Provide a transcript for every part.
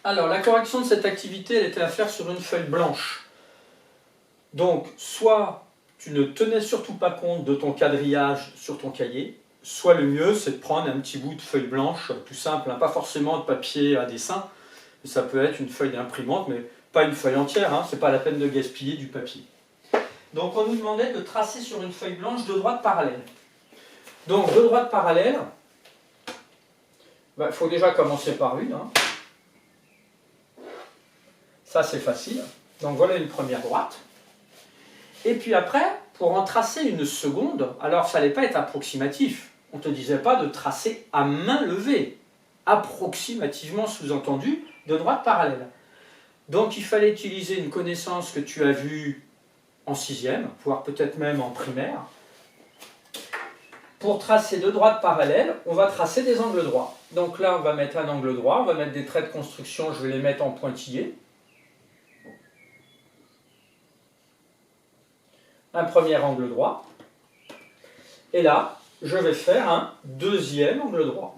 Alors, la correction de cette activité, elle était à faire sur une feuille blanche. Donc, soit tu ne tenais surtout pas compte de ton quadrillage sur ton cahier, soit le mieux, c'est de prendre un petit bout de feuille blanche, tout simple, hein, pas forcément de papier à dessin, ça peut être une feuille d'imprimante, mais pas une feuille entière, hein, c'est pas la peine de gaspiller du papier. Donc, on nous demandait de tracer sur une feuille blanche deux droites parallèles. Donc, deux droites parallèles, il faut déjà commencer par une. Hein. Ça, c'est facile. Donc, voilà une première droite. Et puis après, pour en tracer une seconde, alors ça n'allait pas être approximatif. On ne te disait pas de tracer à main levée, approximativement sous-entendu, de droite parallèle. Donc, il fallait utiliser une connaissance que tu as vue en sixième, voire peut-être même en primaire. Pour tracer deux droites parallèles, on va tracer des angles droits. Donc là, on va mettre un angle droit, on va mettre des traits de construction, je vais les mettre en pointillés. Un premier angle droit. Et là, je vais faire un deuxième angle droit.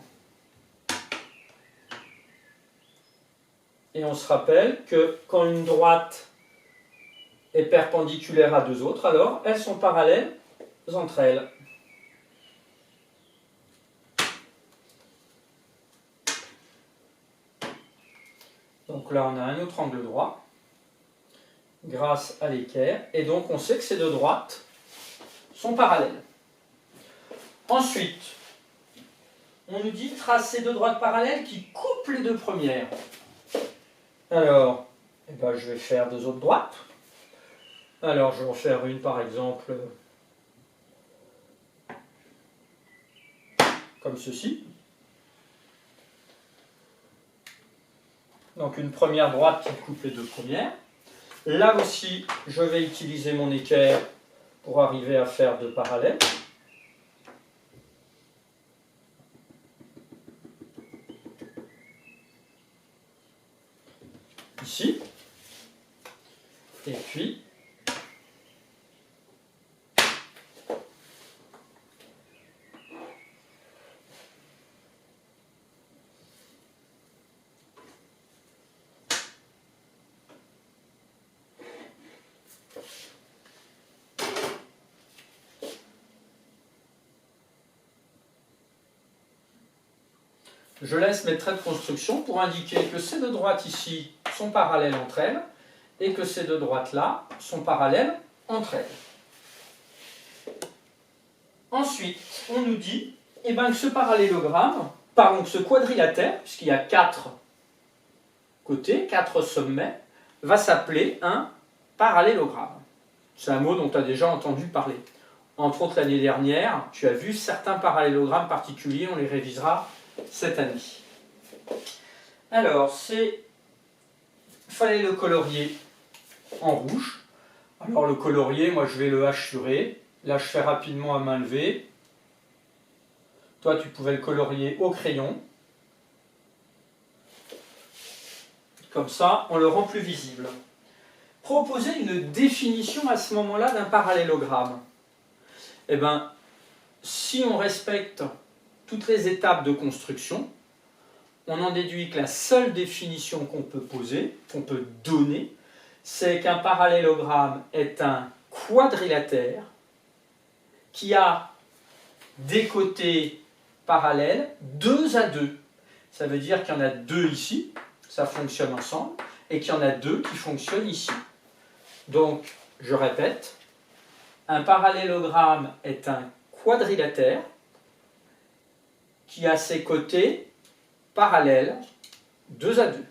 Et on se rappelle que quand une droite est perpendiculaire à deux autres, alors elles sont parallèles entre elles. Donc là, on a un autre angle droit, grâce à l'équerre, et donc on sait que ces deux droites sont parallèles. Ensuite, on nous dit tracer deux droites parallèles qui coupent les deux premières. Alors, je vais faire deux autres droites. Alors, je vais en faire une, par exemple, comme ceci. Donc une première droite qui coupe les deux premières. Là aussi, je vais utiliser mon équerre pour arriver à faire deux parallèles. Ici. Et puis, je laisse mes traits de construction pour indiquer que ces deux droites ici sont parallèles entre elles et que ces deux droites-là sont parallèles entre elles. Ensuite, on nous dit que ce parallélogramme, ce quadrilatère, puisqu'il y a 4 côtés, 4 sommets, va s'appeler un parallélogramme. C'est un mot dont tu as déjà entendu parler. Entre autres, l'année dernière, tu as vu certains parallélogrammes particuliers, on les révisera cette année. Alors, il fallait le colorier en rouge. Alors le colorier, moi je vais le hachurer. Là je fais rapidement à main levée. Toi tu pouvais le colorier au crayon. Comme ça, on le rend plus visible. Proposer une définition à ce moment-là d'un parallélogramme. Si on respecte toutes les étapes de construction, on en déduit que la seule définition qu'on peut poser, qu'on peut donner, c'est qu'un parallélogramme est un quadrilatère qui a des côtés parallèles 2 à 2. Ça veut dire qu'il y en a 2 ici, ça fonctionne ensemble, et qu'il y en a 2 qui fonctionnent ici. Donc, je répète, un parallélogramme est un quadrilatère qui a ses côtés parallèles 2 à 2.